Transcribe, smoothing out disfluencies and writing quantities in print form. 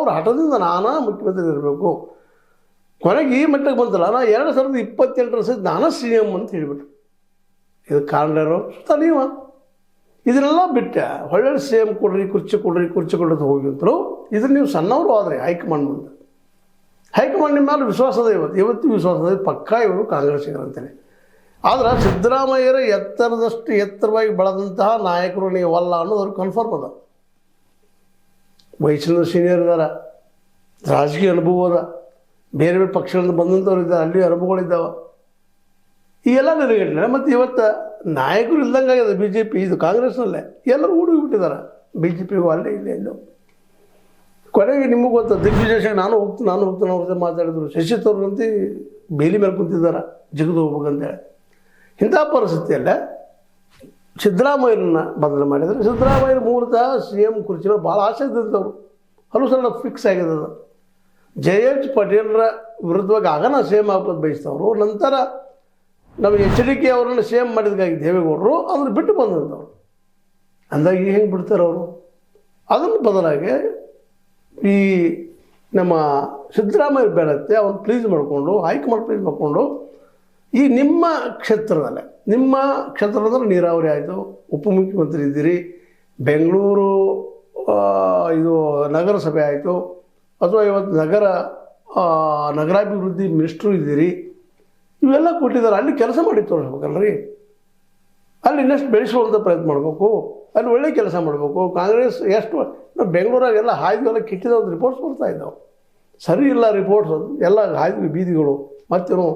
ಅವ್ರ ಹಠದಿಂದ ನಾನಾ ಮುಖ್ಯಮಂತ್ರಿ ಇರಬೇಕು. ಕೊನೆಗೆ ಈ ಮಟ್ಟಕ್ಕೆ ಬಂತಲ್ಲ, ನಾ 2028 ಸತಿ ನಾನಾ ಸಿ ಎಮ್ ಅಂತ ಹೇಳಿಬಿಟ್ರು. ಇದು ಕಾರಣರು ನೀವ ಇದನ್ನೆಲ್ಲ ಬಿಟ್ಟೆ ಒಳ್ಳೆ ಸಿ ಎಮ್ ಕೊಡ್ರಿ, ಕುರ್ಚಿ ಕೊಡ್ರಿ ಹೋಗಿ ಅಂತರು. ಇದನ್ನು ನೀವು ಸಣ್ಣವರು ಆದರೆ ಹೈಕಮಾಂಡ್ ಮುಂದೆ, ಹೈಕಮಾಂಡ್ ನಿಮ್ಮ ಮೇಲೆ ವಿಶ್ವಾಸದ ಇವತ್ತು ವಿಶ್ವಾಸದ ಪಕ್ಕಾ ಇವರು ಕಾಂಗ್ರೆಸ್ಸಿಗರಂತೇಳಿ. ಆದ್ರೆ ಸಿದ್ದರಾಮಯ್ಯರ ಎತ್ತರದಷ್ಟು ಎತ್ತರವಾಗಿ ಬೆಳೆದಂತಹ ನಾಯಕರು ನೀವಲ್ಲ ಅನ್ನೋದು ಅವ್ರಿಗೆ ಕನ್ಫರ್ಮ್ ಅದ. ವಯಸ್ಸಿನ ಸೀನಿಯರ್ ಇದಾರ, ರಾಜಕೀಯ ಅನುಭವ ಅದ, ಬೇರೆ ಬೇರೆ ಪಕ್ಷಗಳಿಂದ ಬಂದಂಥವ್ರು ಇದ್ದಾರೆ, ಅಲ್ಲಿ ಅನುಭವಗಳಿದ್ದಾವೆ. ಈ ಎಲ್ಲ ನೆರವೇರಿಲ್ಲ. ಮತ್ತು ಇವತ್ತು ನಾಯಕರು ಇಲ್ದಂಗೆ ಆಗಿದೆ ಬಿ ಜೆ ಪಿ. ಇದು ಕಾಂಗ್ರೆಸ್ನಲ್ಲೇ ಎಲ್ಲರೂ ಹುಡುಗಿಬಿಟ್ಟಿದ್ದಾರೆ, ಬಿ ಜೆ ಪಿಗೂ ಅಲ್ಲೇ ಇಲ್ಲೇ ಎಲ್ಲೋ. ಕೊನೆಗೆ ನಿಮಗೆ ಗೊತ್ತು, ದಿಗ್ವಿಜಯ್ ನಾನು ಹೋಗ್ತೀನಿ ಅವ್ರ ಜೊತೆ ಮಾತಾಡಿದ್ರು. ಶಶಿ ತರೂರಂತೆ ಬೇಲಿ ಮೇಲೆ ಕುಂತಿದ್ದಾರೆ, ಜಿಗಿದು ಹೋಗ್ಬೇಕಂತೇಳಿ. ಇಂಥ ಪರಿಸ್ಥಿತಿಯಲ್ಲೇ ಸಿದ್ದರಾಮಯ್ಯರನ್ನ ಬದಲು ಮಾಡಿದರೆ, ಸಿದ್ದರಾಮಯ್ಯರ ಮೂಲತಃ ಸಿ ಎಮ್ ಕುರ್ಚಿ ಮೇಲೆ ಭಾಳ ಆಸೆ ಇದ್ದಂಥವ್ರು. ಹಲವು ಸಲ ಫಿಕ್ಸ್ ಆಗಿದ್ದದು. ಜೆ.ಎಚ್. ಪಟೇಲ್ರ ವಿರುದ್ಧವಾಗಿ ಆಗನ ಸಿ ಎಮ್ ಆಗ್ಬೋದು ಬಯಸ್ತವ್ರು. ನಂತರ ನಾವು HDK ಅವರನ್ನು ಸಿ ಎಮ್ ಮಾಡಿದಾಗಿ ದೇವೇಗೌಡರು ಅದನ್ನು ಬಿಟ್ಟು ಬಂದಂಥವ್ರು. ಅಂದಾಗ ಈಗ ಹೆಂಗೆ ಬಿಡ್ತಾರೆ ಅವರು? ಅದನ್ನು ಬದಲಾಗಿ ಈ ನಮ್ಮ ಸಿದ್ದರಾಮಯ್ಯ ಬೇಡತ್ತೆ ಅವ್ನು ಪ್ಲೀಸ್ ಮಾಡಿಕೊಂಡು, ಹೈಕಮಾಂಡ್ ಪ್ಲೀಸ್ ಮಾಡಿಕೊಂಡು, ಈ ನಿಮ್ಮ ಕ್ಷೇತ್ರದಲ್ಲಿ ನೀರಾವರಿ ಆಯಿತು, ಉಪಮುಖ್ಯಮಂತ್ರಿ ಇದ್ದೀರಿ, ಬೆಂಗಳೂರು ಇದು ನಗರಸಭೆ ಆಯಿತು, ಅಥವಾ ಇವತ್ತು ನಗರಾಭಿವೃದ್ಧಿ ಮಿನಿಸ್ಟ್ರು ಇದ್ದೀರಿ, ಇವೆಲ್ಲ ಕೊಟ್ಟಿದ್ದಾರೆ. ಅಲ್ಲಿ ಕೆಲಸ ಮಾಡಿ ತೋರಿಸ್ಬೇಕಲ್ರಿ. ಅಲ್ಲಿ ಇನ್ನಷ್ಟು ಬೆಳೆಸುವಂಥ ಪ್ರಯತ್ನ ಮಾಡಬೇಕು, ಅಲ್ಲಿ ಒಳ್ಳೆ ಕೆಲಸ ಮಾಡಬೇಕು. ಕಾಂಗ್ರೆಸ್ ಎಷ್ಟು ನಾವು ಬೆಂಗಳೂರಾಗೆಲ್ಲ ಹಾಯ್ದುಗೆಲ್ಲ ಕಿಟ್ಟಿದ ಒಂದು ರಿಪೋರ್ಟ್ಸ್ ಬರ್ತಾ ಇದ್ದಾವೆ. ಸರಿ ಇಲ್ಲ ರಿಪೋರ್ಟ್ಸ್, ಎಲ್ಲ ಹಾಯ್ದು ಬೀದಿಗಳು, ಮತ್ತೇನು